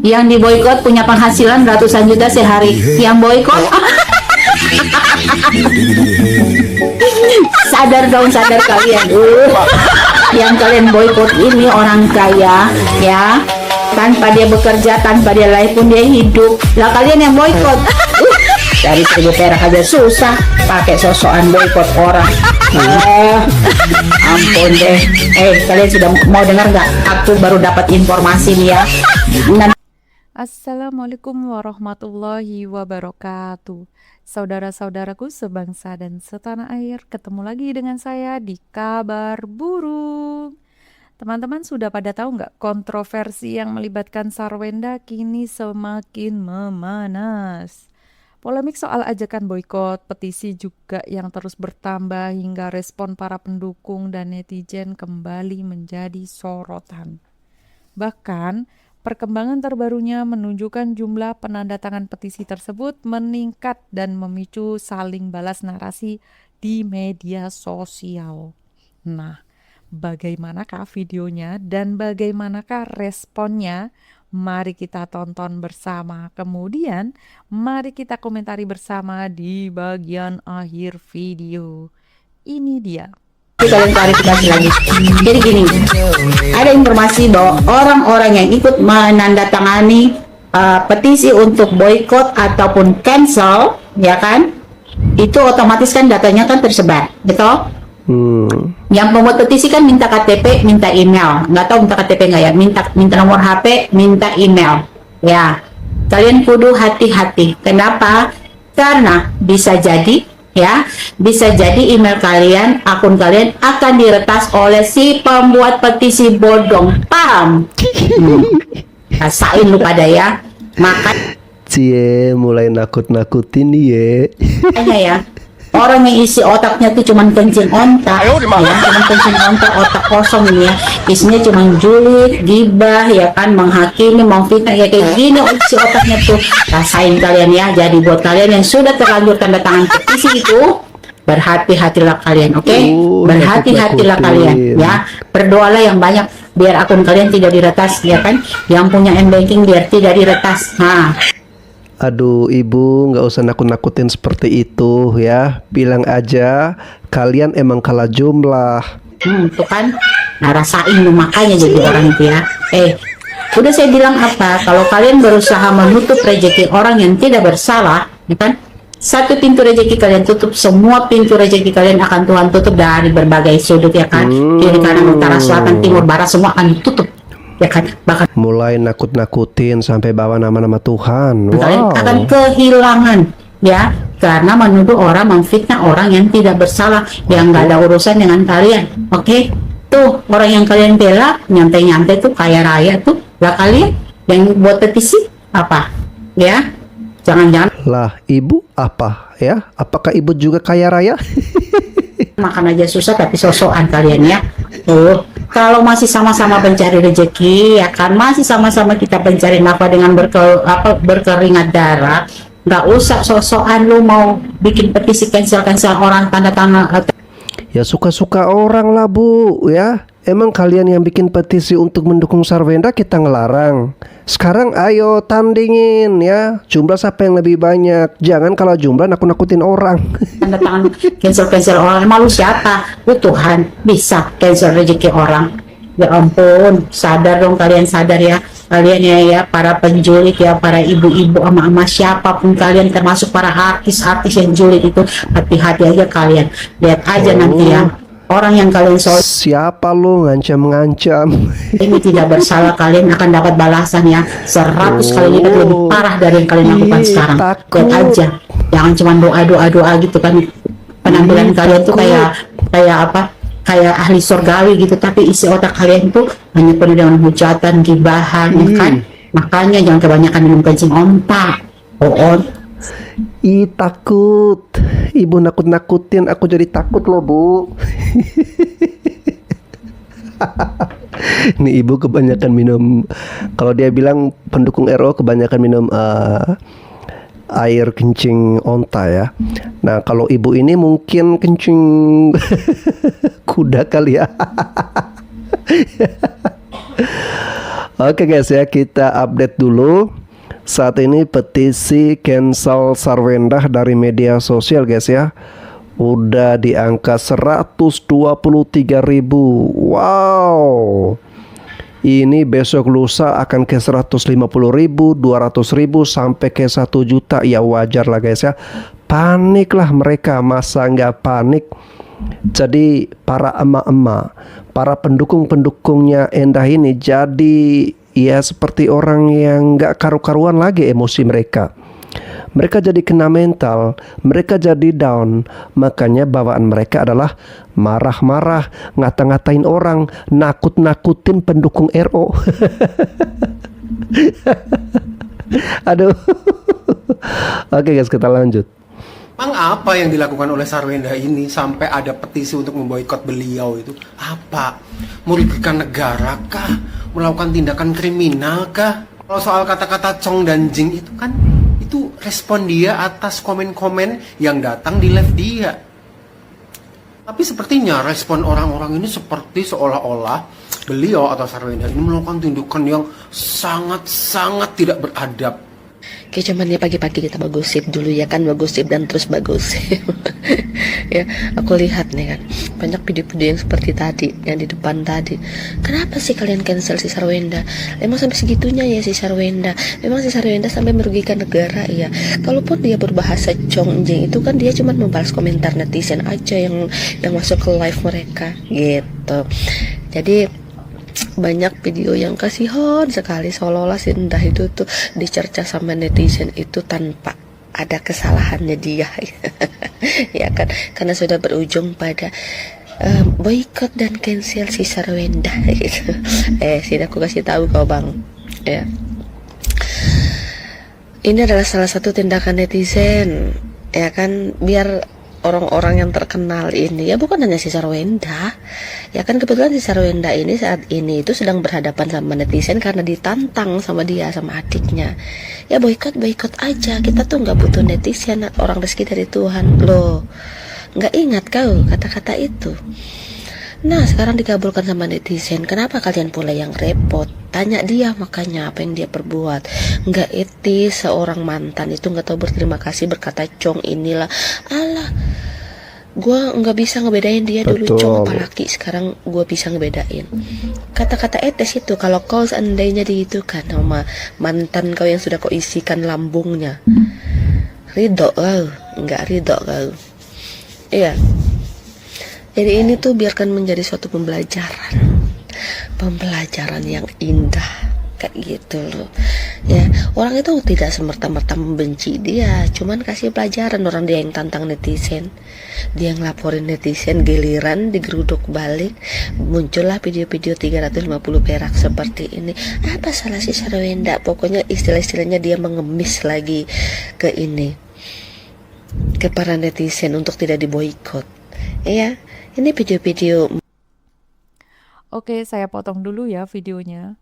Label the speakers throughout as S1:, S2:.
S1: Yang di boykot punya penghasilan ratusan juta sehari. Yang boykot sadar dong, sadar kalian. Yang kalian boykot ini orang kaya ya, tanpa dia bekerja, tanpa dia lahir pun dia hidup. Lah kalian yang boykot dari 1000 perak aja susah, pakai sosokan boykot orang. Ampun deh. Kalian sudah mau dengar nggak? Aku baru dapat informasi nih ya.
S2: Assalamualaikum warahmatullahi wabarakatuh. Saudara-saudaraku sebangsa dan setanah air, ketemu lagi dengan saya di Kabar Burung. Teman-teman sudah pada tahu nggak, kontroversi yang melibatkan Sarwenda kini semakin memanas. Polemik soal ajakan boykot, petisi juga yang terus bertambah hingga respon para pendukung dan netizen kembali menjadi sorotan. Bahkan, perkembangan terbarunya menunjukkan jumlah penandatangan petisi tersebut meningkat dan memicu saling balas narasi di media sosial. Nah, bagaimanakah videonya dan bagaimanakah responnya? Mari kita tonton bersama. Kemudian, mari kita komentari bersama di bagian akhir video. Ini dia.
S1: Kalian klarifikasi lagi. Jadi gini, ada informasi bahwa orang-orang yang ikut menandatangani petisi untuk boykot ataupun cancel, ya kan, itu otomatis kan datanya kan tersebar, betul? Yang pembuat petisi kan minta KTP, minta email, nggak tahu minta KTP nggak ya, minta nomor HP, minta email, ya. Kalian kudu hati-hati. Kenapa? Karena bisa jadi email kalian, akun kalian akan diretas oleh si pembuat petisi bodong. Paham? Rasain lu pada ya. Maka
S3: Cie mulai nakut-nakutin ya.
S1: Makanya ya, orang yang isi otaknya tuh cuman kencing onta, ya, cuman kencing onta, otak kosong ini ya, isinya cuman julid, gibah, ya kan, menghakimi, memfitnah, ya kayak gini isi otaknya tuh. Rasain kalian ya. Jadi buat kalian yang sudah terlanjur tanda tangan petisi itu, berhati-hatilah kalian, oke? Berhati-hatilah kalian ya. Berdoalah yang banyak biar akun kalian tidak diretas, ya kan? Yang punya m-banking biar tidak diretas. Nah,
S3: aduh ibu, nggak usah nakut-nakutin seperti itu ya. Bilang aja kalian emang kalah jumlah.
S1: Tuh kan. Nah, rasain lu makanya jadi orang itu ya. Udah saya bilang apa? Kalau kalian berusaha menutup rezeki orang yang tidak bersalah, ya kan? Satu pintu rezeki kalian tutup, semua pintu rezeki kalian akan Tuhan tutup dari berbagai sudut, ya kan? Kiri, kanan, utara, selatan, timur, barat, semua akan ditutup, ya kan? Bahkan
S3: Mulai nakut-nakutin sampai bawa nama-nama Tuhan.
S1: kalian
S3: Wow.
S1: akan kehilangan, ya, karena menuduh orang, memfitnah orang yang tidak bersalah, yang nggak ada urusan dengan kalian. Oke? Tuh orang yang kalian bela, nyantai-nyantai tuh kaya raya tuh, lah kalian yang buat petisi apa? Ya, jangan-jangan
S3: Lah ibu apa ya? Apakah ibu juga kaya raya?
S1: makan aja susah tapi sosokan kalian ya. Tuh, kalau masih sama-sama mencari rezeki, ya kan, masih sama-sama kita mencari nafkah dengan berkeringat darah, nggak usah sosokan lu mau bikin petisi cancel orang tanda tangan.
S3: Ya suka-suka orang lah bu ya. Emang kalian yang bikin petisi untuk mendukung Sarwenda kita ngelarang. Sekarang ayo tandingin ya, jumlah siapa yang lebih banyak. Jangan kalau jumlah nakut-nakutin orang.
S1: Tanda tangan cancel orang, malu siapa? Lu Tuhan bisa cancel rezeki orang. Ya ampun, sadar dong kalian, sadar ya. Kalian ya para penjulit ya, para ibu-ibu, ama-ama, siapapun kalian, termasuk para artis-artis yang julid itu, hati-hati aja kalian. Lihat aja nanti ya, orang yang kalian
S3: Siapa lo ngancam-ngancam?
S1: ini tidak bersalah, kalian akan dapat balasan ya 100 kali lipat lebih parah dari yang kalian lakukan sekarang. Lihat aja, jangan cuma doa gitu kan. Penampilan kalian tuh kayak apa? Kayak ahli surgawi gitu, tapi isi otak kalian tuh hanya penuh dengan hujatan, gibahan, ya kan? Makanya jangan kebanyakan minum kencing onta.
S3: Ih takut. Ibu nakut-nakutin, aku jadi takut loh bu. Ini ibu kebanyakan minum. Kalau dia bilang pendukung RO kebanyakan minum air kencing onta ya. Nah kalau ibu ini mungkin kencing kuda kali ya. Oke guys ya, kita update dulu. Saat ini petisi cancel Sarwendah dari media sosial guys ya, udah di angka 123.000. Wow. Ini besok lusa akan ke 150.000, 200.000 sampai ke 1 juta. Ya wajar lah guys ya. Panik lah mereka, masa nggak panik? Jadi para emak-emak, para pendukung-pendukungnya Endah ini jadi ya seperti orang yang nggak karu-karuan lagi emosi mereka. Mereka jadi kena mental, mereka jadi down. Makanya bawaan mereka adalah marah-marah, ngata-ngatain orang, nakut-nakutin pendukung RO. Aduh. Oke guys, kita lanjut.
S4: Emang apa yang dilakukan oleh Sarwendah ini sampai ada petisi untuk memboikot beliau itu? Apa? Merugikan negara kah? Melakukan tindakan kriminal kah? Kalau soal kata-kata cong dan jing itu kan, itu respon dia atas komen-komen yang datang di live dia. Tapi sepertinya respon orang-orang ini seperti seolah-olah beliau atau Sarwendah ini melakukan tindakan yang sangat-sangat tidak beradab.
S5: Kayak cuman ya pagi-pagi kita bagosip dulu ya kan, bagosip dan terus bagosip. Ya, aku lihat nih kan banyak video-video yang seperti tadi, yang di depan tadi. Kenapa sih kalian cancel si Sarwendah? Emang sampai segitunya ya si Sarwendah? Memang si Sarwendah sampai merugikan negara ya? Kalaupun dia berbahasa congjing itu kan dia cuma membalas komentar netizen aja yang masuk ke live mereka gitu. Jadi banyak video yang kasihan sekali, seolah-olah si Endah itu tuh dicerca sama netizen itu tanpa ada kesalahannya dia. Ya kan, karena sudah berujung pada boykot dan cancel si Sarwendah gitu. Sini aku kasih tahu kau bang ya, ini adalah salah satu tindakan netizen ya kan, biar orang-orang yang terkenal ini ya, bukan hanya si Sarwendah ya kan, kebetulan si Sarwendah ini saat ini itu sedang berhadapan sama netizen karena ditantang sama dia sama adiknya. Ya boikot aja, kita tuh nggak butuh netizen, orang rezeki dari Tuhan loh. Nggak ingat kau kata-kata itu? Nah sekarang dikabulkan sama netizen. Kenapa kalian pula yang repot? Tanya dia makanya apa yang dia perbuat. Nggak etis seorang mantan itu nggak tahu berterima kasih, berkata cong inilah. Alah, gua nggak bisa ngebedain dia dulu cong apa laki. Sekarang gua bisa ngebedain. Kata-kata etis itu kalau kau seandainya diitukan sama mantan kau yang sudah kau isikan lambungnya, ridho kau? Nggak ridho kau? Iya. Jadi ini tuh biarkan menjadi suatu pembelajaran yang indah kayak gitu loh. Ya, orang itu tidak semerta-merta membenci dia, cuman kasih pelajaran. Orang dia yang tantang netizen, dia yang laporin netizen, giliran digeruduk balik, muncullah video-video 350 perak seperti ini. Apa salah si Sarwendah? Pokoknya istilah-istilahnya dia mengemis lagi ke ini, ke para netizen untuk tidak diboikot. Ya, ini video-video.
S2: Oke, saya potong dulu ya videonya.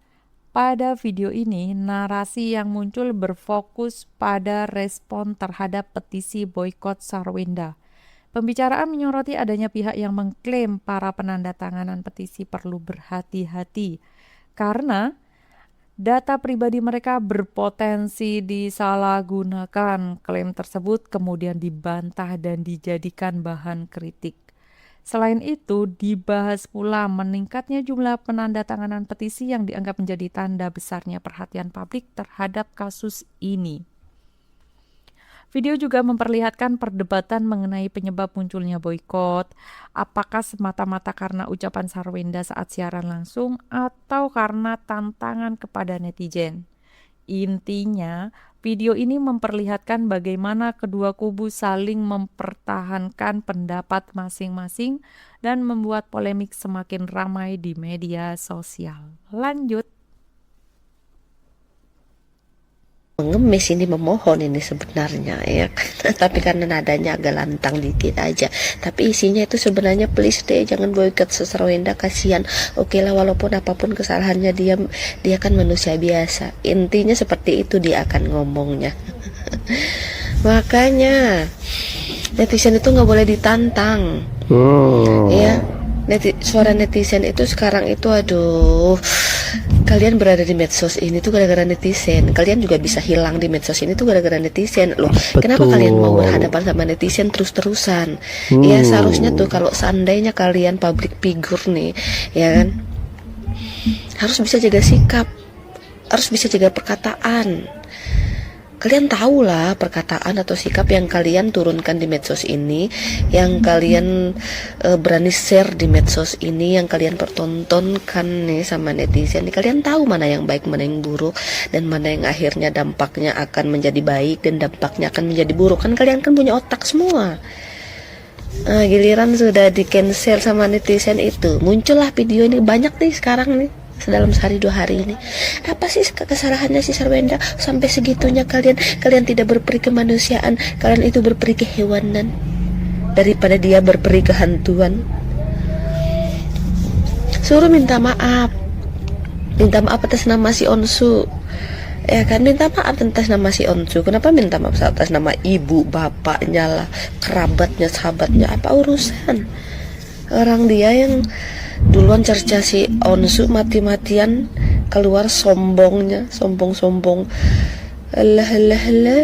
S2: Pada video ini, narasi yang muncul berfokus pada respon terhadap petisi boikot Sarwendah. Pembicaraan menyoroti adanya pihak yang mengklaim para penandatanganan petisi perlu berhati-hati karena data pribadi mereka berpotensi disalahgunakan. Klaim tersebut kemudian dibantah dan dijadikan bahan kritik. Selain itu, dibahas pula meningkatnya jumlah penandatanganan petisi yang dianggap menjadi tanda besarnya perhatian publik terhadap kasus ini. Video juga memperlihatkan perdebatan mengenai penyebab munculnya boikot, apakah semata-mata karena ucapan Sarwendah saat siaran langsung atau karena tantangan kepada netizen. Intinya, video ini memperlihatkan bagaimana kedua kubu saling mempertahankan pendapat masing-masing dan membuat polemik semakin ramai di media sosial. Lanjut.
S5: Mengemis ini, memohon ini sebenarnya ya. Tapi karena nadanya agak lantang dikit aja. Tapi isinya itu sebenarnya please deh jangan boikot Sarwendah, kasihan. Oke lah, walaupun apapun kesalahannya dia kan manusia biasa. Intinya seperti itu dia akan ngomongnya. Makanya netizen itu nggak boleh ditantang. Ya, suara netizen itu sekarang itu aduh kalian berada di medsos ini tuh gara-gara netizen. Kalian juga bisa hilang di medsos ini tuh gara-gara netizen. Loh, kenapa kalian mau berhadapan sama netizen terus-terusan? Ya seharusnya tuh kalau seandainya kalian public figure nih, ya kan, harus bisa jaga sikap, harus bisa jaga perkataan. Kalian tahulah perkataan atau sikap yang kalian turunkan di medsos ini, yang kalian berani share di medsos ini, yang kalian pertontonkan nih sama netizen. Kalian tahu mana yang baik, mana yang buruk, dan mana yang akhirnya dampaknya akan menjadi baik dan dampaknya akan menjadi buruk. Kan kalian kan punya otak semua. Nah, giliran sudah di cancel sama netizen itu, muncullah video ini banyak nih sekarang nih. Dalam sehari 2 hari ini, apa sih kesalahannya si Sarwenda sampai segitunya kalian tidak berperi kemanusiaan, kalian itu berperi kehewanan daripada dia berperi kehantuan. Suruh minta maaf atas nama si Onsu, ya kan, minta maaf atas nama si Onsu. Kenapa minta maaf atas nama ibu bapaknya lah, kerabatnya, sahabatnya? Apa urusan orang dia yang duluan cerca si Onsu mati-matian keluar sombong, alah,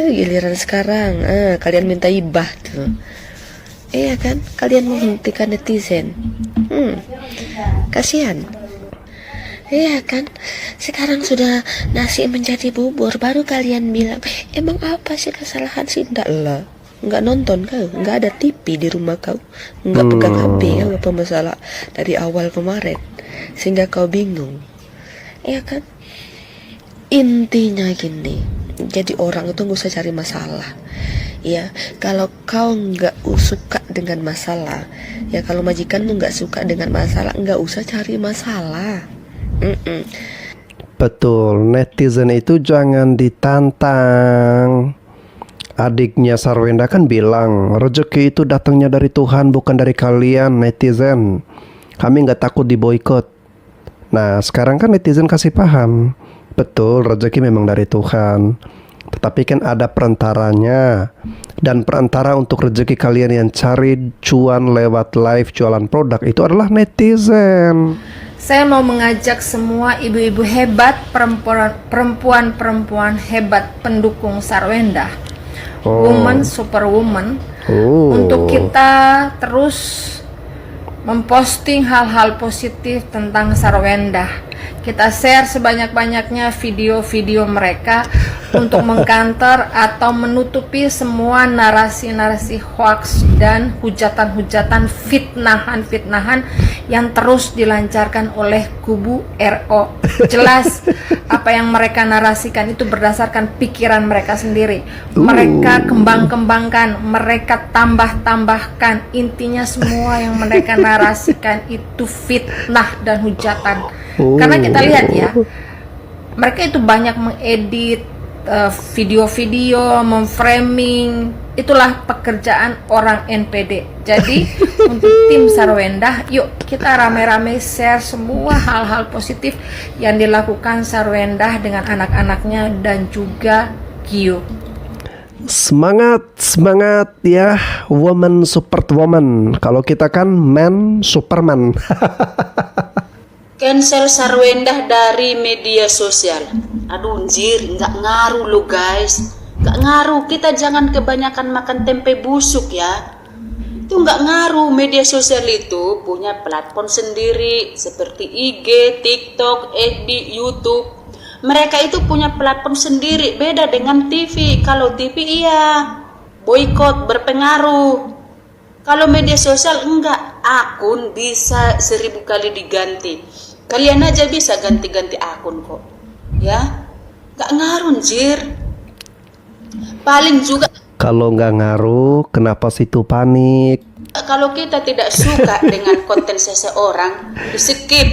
S5: giliran sekarang kalian minta ibah tuh. Iya kan, kalian menghentikan netizen. Kasihan. Iya kan, sekarang sudah nasi menjadi bubur, baru kalian bilang emang apa sih kesalahan sih? Nggak nonton kau, nggak ada TV di rumah kau, nggak pegang HP kau, apa masalah dari awal kemarin sehingga kau bingung, ya kan? Intinya gini, jadi orang itu nggak usah cari masalah, ya. Kalau kau nggak suka dengan masalah, ya, kalau majikanmu nggak suka dengan masalah, nggak usah cari masalah.
S3: Betul, netizen itu jangan ditantang. Adiknya Sarwenda kan bilang, rezeki itu datangnya dari Tuhan, bukan dari kalian netizen. Kami nggak takut diboikot. Nah, sekarang kan netizen kasih paham. Betul, rezeki memang dari Tuhan. Tetapi kan ada perantaranya. Dan perantara untuk rezeki kalian yang cari cuan lewat live jualan produk itu adalah netizen.
S6: Saya mau mengajak semua ibu-ibu hebat, perempuan-perempuan hebat pendukung Sarwenda, woman, superwoman, untuk kita terus memposting hal-hal positif tentang Sarwenda. Kita share sebanyak-banyaknya video-video mereka untuk mengkanter atau menutupi semua narasi-narasi hoax dan hujatan-hujatan, fitnahan-fitnahan yang terus dilancarkan oleh kubu RO. Jelas apa yang mereka narasikan itu berdasarkan pikiran mereka sendiri. Mereka kembang-kembangkan, mereka tambah-tambahkan. Intinya semua yang mereka narasikan itu fitnah dan hujatan. Karena kita lihat ya, mereka itu banyak mengedit video-video, memframing. Itulah pekerjaan orang NPD. Jadi untuk tim Sarwenda, yuk kita rame-rame share semua hal-hal positif yang dilakukan Sarwenda dengan anak-anaknya dan juga Gio.
S3: Semangat, semangat ya, woman support woman. Kalau kita kan man superman.
S1: Cancel Sarwenda dari media sosial. Aduh anjir, nggak ngaruh lo guys. Nggak ngaruh, kita jangan kebanyakan makan tempe busuk ya. Itu nggak ngaruh, media sosial itu punya platform sendiri seperti IG, TikTok, FB, YouTube. Mereka itu punya platform sendiri, beda dengan TV. Kalau TV iya, boykot, berpengaruh. Kalau media sosial enggak, akun bisa 1000 kali diganti. Kalian aja bisa ganti-ganti akun kok, ya, nggak ngaruh anjir. Paling juga
S3: Kalau nggak ngaruh, kenapa situ panik?
S1: kalau kita tidak suka dengan konten seseorang, di skip.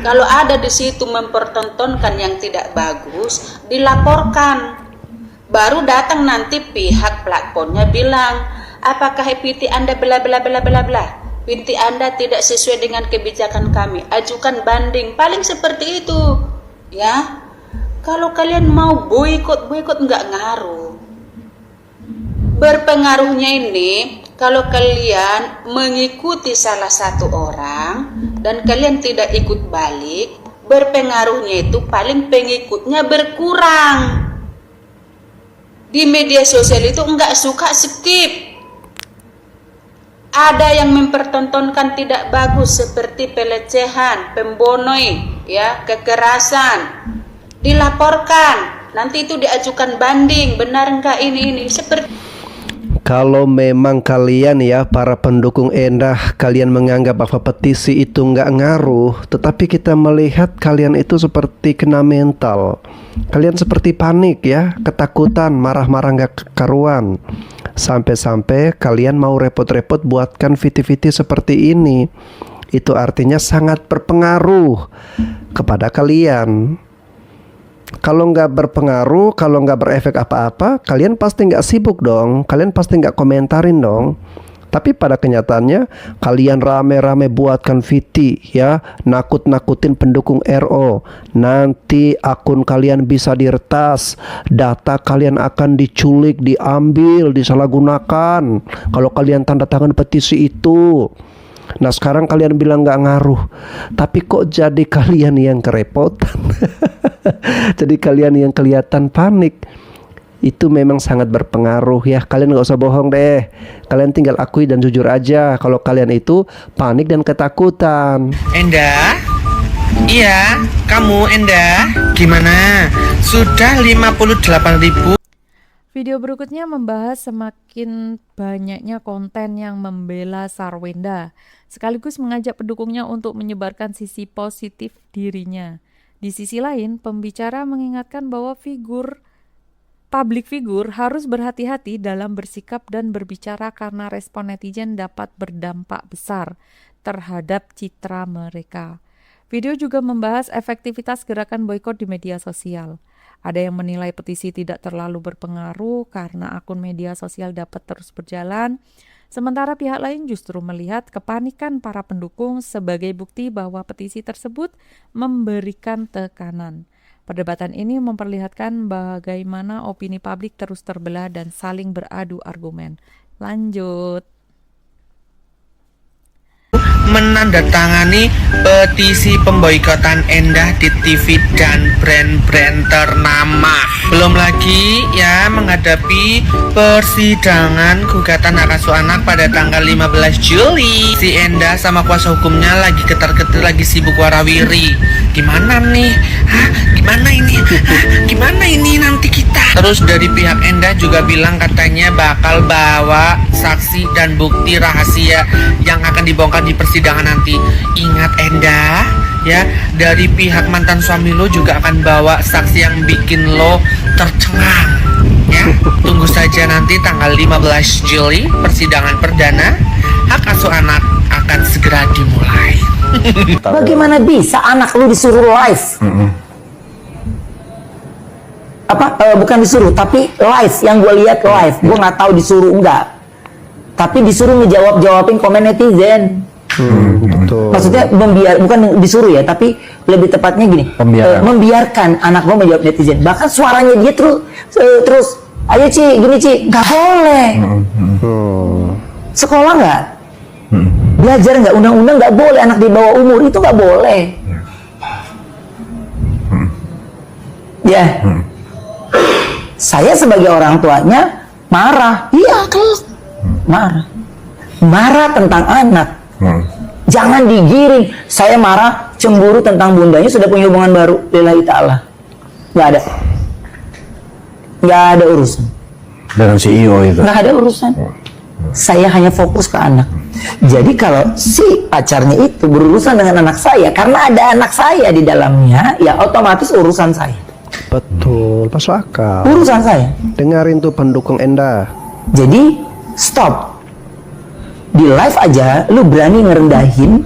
S1: Kalau ada di situ mempertontonkan yang tidak bagus, dilaporkan. Baru datang nanti pihak platformnya bilang, apakah PT Anda bla bla bla bla bla. PT Anda tidak sesuai dengan kebijakan kami, ajukan banding. Paling seperti itu, ya. Kalau kalian mau boykot nggak ngaruh. Berpengaruhnya ini kalau kalian mengikuti salah satu orang dan kalian tidak ikut balik,
S7: berpengaruhnya itu paling pengikutnya berkurang. Di media sosial itu enggak suka skip. Ada yang mempertontonkan tidak bagus seperti pelecehan, pembonoi, ya, kekerasan. Dilaporkan, nanti itu diajukan banding, benar enggak ini seperti.
S3: Kalau memang kalian ya para pendukung Endah, kalian menganggap bahwa petisi itu nggak ngaruh, tetapi kita melihat kalian itu seperti kena mental. Kalian seperti panik ya, ketakutan, marah-marah nggak karuan. Sampai-sampai kalian mau repot-repot buatkan VT-VT seperti ini. Itu artinya sangat berpengaruh kepada kalian. Kalau nggak berpengaruh, kalau nggak berefek apa-apa, kalian pasti nggak sibuk dong. Kalian pasti nggak komentarin dong. Tapi pada kenyataannya, kalian rame-rame buatkan VT ya, nakut-nakutin pendukung RO. Nanti akun kalian bisa diretas, data kalian akan diculik, diambil, disalahgunakan. Kalau kalian tanda tangan petisi itu. Nah sekarang kalian bilang nggak ngaruh, tapi kok jadi kalian yang kerepotan. Jadi kalian yang kelihatan panik. Itu memang sangat berpengaruh ya. Kalian nggak usah bohong deh. Kalian tinggal akui dan jujur aja kalau kalian itu panik dan ketakutan.
S8: Endah? Iya, kamu Endah? Gimana? Sudah 58.000?
S2: Video berikutnya membahas semakin banyaknya konten yang membela Sarwenda, sekaligus mengajak pendukungnya untuk menyebarkan sisi positif dirinya. Di sisi lain, pembicara mengingatkan bahwa public figure harus berhati-hati dalam bersikap dan berbicara karena respon netizen dapat berdampak besar terhadap citra mereka. Video juga membahas efektivitas gerakan boikot di media sosial. Ada yang menilai petisi tidak terlalu berpengaruh karena akun media sosial dapat terus berjalan, sementara pihak lain justru melihat kepanikan para pendukung sebagai bukti bahwa petisi tersebut memberikan tekanan. Perdebatan ini memperlihatkan bagaimana opini publik terus terbelah dan saling beradu argumen. Lanjut.
S8: Menandatangani petisi pemboikotan Endah di TV dan brand-brand ternama. Belum lagi ya menghadapi persidangan gugatan hak asuh anak pada tanggal 15 Juli. Si Endah sama kuasa hukumnya lagi ketar-ketir, lagi sibuk warawiri. Gimana nih? Gimana ini nanti kita? Terus dari pihak Endah juga bilang katanya bakal bawa saksi dan bukti rahasia yang akan dibongkar di persidangan nanti. Ingat Endah, ya, dari pihak mantan suami lo juga akan bawa saksi yang bikin lo tercengang. Ya, tunggu saja nanti tanggal 15 Juli persidangan perdana hak asuh anak akan segera dimulai.
S9: Bagaimana bisa anak lu disuruh live? Bukan disuruh, tapi live. Yang gue lihat live, gue nggak tahu disuruh enggak. Tapi disuruh ngejawabin komen netizen.
S3: Betul.
S9: Maksudnya bukan disuruh ya, tapi lebih tepatnya gini, membiarkan anak gue menjawab netizen. Bahkan suaranya dia terus, ayo Ci, gini Ci, nggak boleh. Sekolah nggak, belajar nggak, undang-undang nggak boleh anak di bawah umur itu nggak boleh. Ya, saya sebagai orang tuanya marah, iya marah tentang anak. Jangan digiring. Saya marah, cemburu tentang bundanya sudah punya hubungan baru. Lillahi ta'ala. Nggak ada urusan
S10: dengan CEO itu.
S9: Nggak ada urusan. Saya hanya fokus ke anak. Jadi kalau si pacarnya itu berurusan dengan anak saya, karena ada anak saya di dalamnya, ya otomatis urusan saya.
S3: Betul, masuk akal.
S9: Urusan saya.
S3: Dengarin tuh pendukung Endah.
S9: Jadi stop. Di live aja lu berani ngerendahin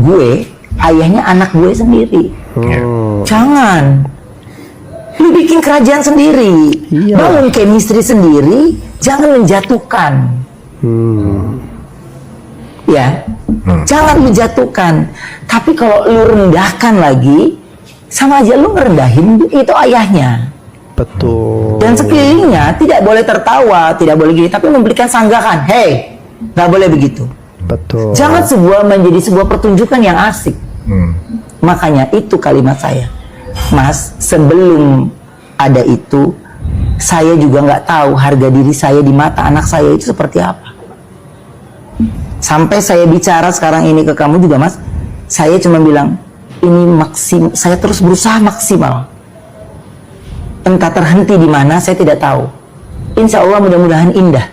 S9: gue, ayahnya anak gue sendiri. Jangan. Lu bikin kerajaan sendiri, bangun chemistry sendiri, jangan menjatuhkan. Ya, jangan menjatuhkan. Tapi kalau lu rendahkan lagi, sama aja lu ngerendahin itu ayahnya.
S3: Betul.
S9: Dan sekelilingnya tidak boleh tertawa, tidak boleh gini, tapi memberikan sanggahan. Hey, nggak boleh begitu.
S3: Betul.
S9: Jangan menjadi sebuah pertunjukan yang asik. Makanya itu kalimat saya, Mas, sebelum ada itu, saya juga nggak tahu harga diri saya di mata anak saya itu seperti apa. Sampai saya bicara sekarang ini ke kamu juga, Mas, saya cuma bilang, ini saya terus berusaha maksimal. Entah terhenti di mana, saya tidak tahu. Insya Allah mudah-mudahan indah.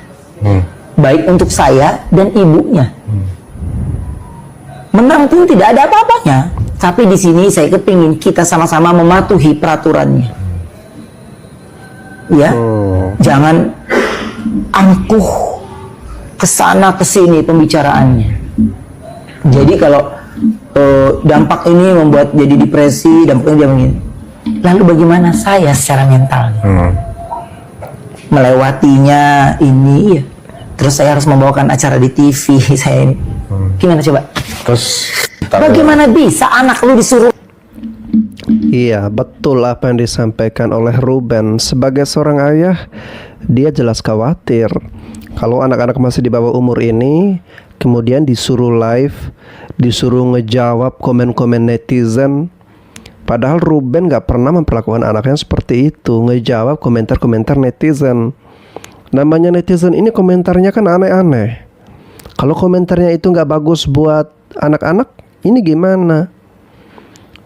S9: Baik untuk saya dan ibunya. Menang pun tidak ada apa-apanya. Tapi di sini saya kepingin kita sama-sama mematuhi peraturannya. Ya, jangan angkuh kesana kesini pembicaraannya. Jadi kalau dampak ini membuat jadi depresi, dampaknya jangan begini. Lalu bagaimana saya secara mentalnya? Melewatinya ini, ya. Terus saya harus membawakan acara di TV saya ini. Gimana coba?
S10: Terus
S9: Bagaimana bisa anak lu disuruh?
S3: Iya, betul apa yang disampaikan oleh Ruben. Sebagai seorang ayah, dia jelas khawatir kalau anak-anak masih di bawah umur ini kemudian disuruh live, disuruh ngejawab komen-komen netizen. Padahal Ruben gak pernah memperlakukan anaknya seperti itu, ngejawab komentar-komentar netizen. Namanya netizen ini komentarnya kan aneh-aneh. Kalau komentarnya itu gak bagus buat anak-anak, ini gimana?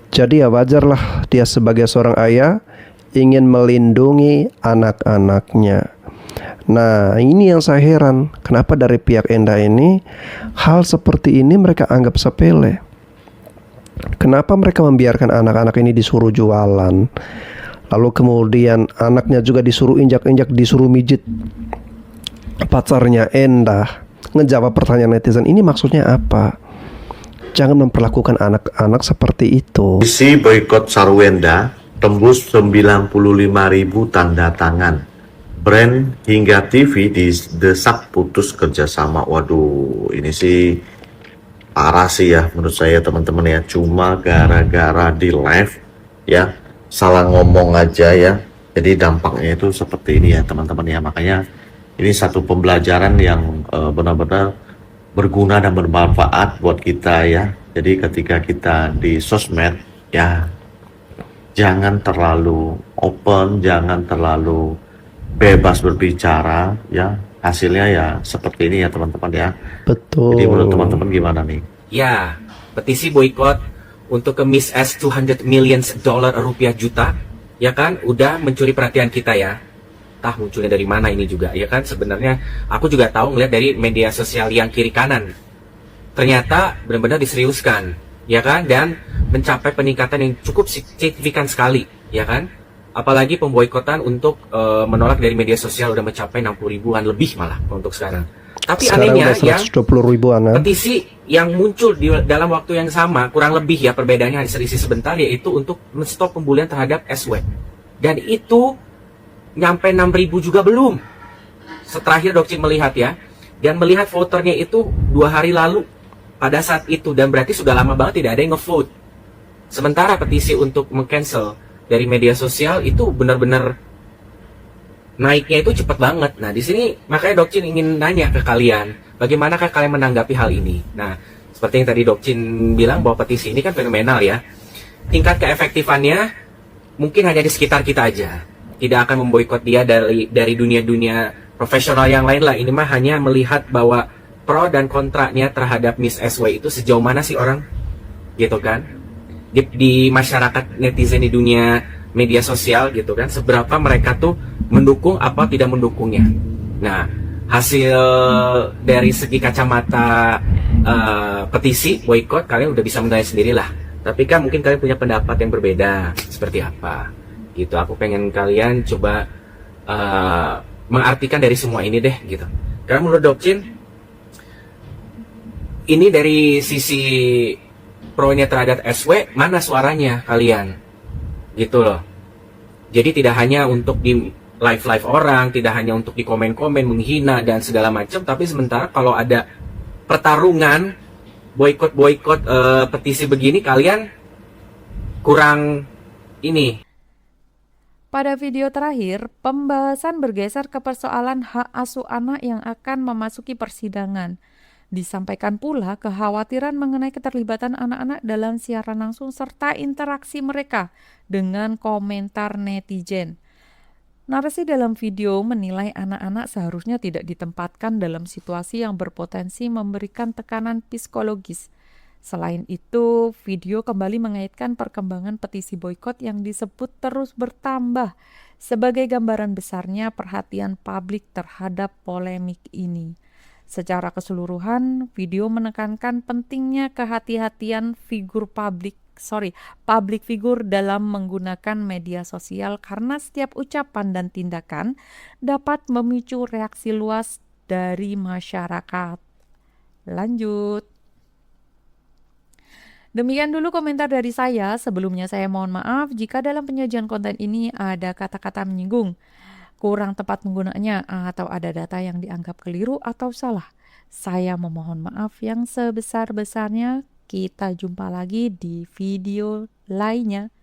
S3: Jadi ya wajarlah dia sebagai seorang ayah ingin melindungi anak-anaknya. Nah, ini yang saya heran, kenapa dari pihak Enda ini hal seperti ini mereka anggap sepele. Kenapa mereka membiarkan anak-anak ini disuruh jualan, lalu kemudian anaknya juga disuruh injak-injak, disuruh mijit pacarnya Enda. Ngejawab pertanyaan netizen ini maksudnya apa? Jangan memperlakukan anak-anak seperti itu.
S11: Isi boykot Sarwenda tembus 95.000 tanda tangan. Brand hingga TV didesak putus kerjasama. Waduh, ini sih parah sih ya menurut saya teman-teman ya. Cuma gara-gara di live ya, salah ngomong aja ya. Jadi dampaknya itu seperti ini ya teman-teman ya. Makanya ini satu pembelajaran yang benar-benar berguna dan bermanfaat buat kita ya. Jadi ketika kita di sosmed ya, jangan terlalu open, jangan terlalu bebas berbicara ya. Hasilnya ya seperti ini ya teman-teman ya.
S3: Betul.
S11: Jadi menurut teman-teman gimana nih?
S12: Ya, petisi boykot untuk ke Miss S 200 million dollar rupiah juta, ya kan, udah mencuri perhatian kita ya. Entah munculnya dari mana ini juga, ya kan. Sebenarnya aku juga tahu ngeliat dari media sosial yang kiri kanan. Ternyata benar-benar diseriuskan, ya kan, dan mencapai peningkatan yang cukup signifikan sekali, ya kan. Apalagi pemboikotan untuk menolak dari media sosial udah mencapai 60 ribuan lebih malah untuk sekarang. Tapi
S3: Sekarang
S12: anehnya
S3: udah 120 ribuan ya.
S12: petisi yang muncul dalam waktu yang sama, kurang lebih ya perbedaannya hanya selisih sebentar, yaitu untuk menstop pembulian terhadap SW. Dan itu nyampe 6.000 juga belum. Terakhir Dokcin melihat ya, dan melihat voternya itu 2 hari lalu pada saat itu, dan berarti sudah lama banget tidak ada yang ngevote. Sementara petisi untuk meng-cancel dari media sosial itu benar-benar naiknya itu cepat banget. Nah, di sini makanya Dokcin ingin nanya ke kalian, bagaimanakah kalian menanggapi hal ini? Nah, seperti yang tadi Dokcin bilang bahwa petisi ini kan fenomenal ya. Tingkat keefektifannya mungkin hanya di sekitar kita aja. Tidak akan memboikot dia dari dunia-dunia profesional yang lain lah. Ini mah hanya melihat bahwa pro dan kontranya terhadap Miss SW itu sejauh mana sih orang, gitu kan? Di masyarakat netizen di dunia media sosial gitu kan, seberapa mereka tuh mendukung apa tidak mendukungnya. Nah, hasil dari segi kacamata petisi boykot kalian udah bisa menilai sendirilah. Tapi kan mungkin kalian punya pendapat yang berbeda seperti apa gitu. Aku pengen kalian coba mengartikan dari semua ini deh gitu. Karena menurut Dokcin ini dari sisi pro-nya terhadap SW, mana suaranya kalian gitu loh. Jadi tidak hanya untuk di live orang, tidak hanya untuk di komen-komen menghina dan segala macam, tapi sementara kalau ada pertarungan boykot petisi begini, kalian kurang ini.
S2: Pada video terakhir, pembahasan bergeser ke persoalan hak asuh anak yang akan memasuki persidangan. Disampaikan pula kekhawatiran mengenai keterlibatan anak-anak dalam siaran langsung serta interaksi mereka dengan komentar netizen. Narasi dalam video menilai anak-anak seharusnya tidak ditempatkan dalam situasi yang berpotensi memberikan tekanan psikologis. Selain itu, video kembali mengaitkan perkembangan petisi boikot yang disebut terus bertambah sebagai gambaran besarnya perhatian publik terhadap polemik ini. Secara keseluruhan, video menekankan pentingnya kehati-hatian public figure dalam menggunakan media sosial karena setiap ucapan dan tindakan dapat memicu reaksi luas dari masyarakat. Lanjut. Demikian dulu komentar dari saya. Sebelumnya saya mohon maaf jika dalam penyajian konten ini ada kata-kata menyinggung, kurang tepat penggunaannya, atau ada data yang dianggap keliru atau salah. Saya memohon maaf yang sebesar-besarnya. Kita jumpa lagi di video lainnya.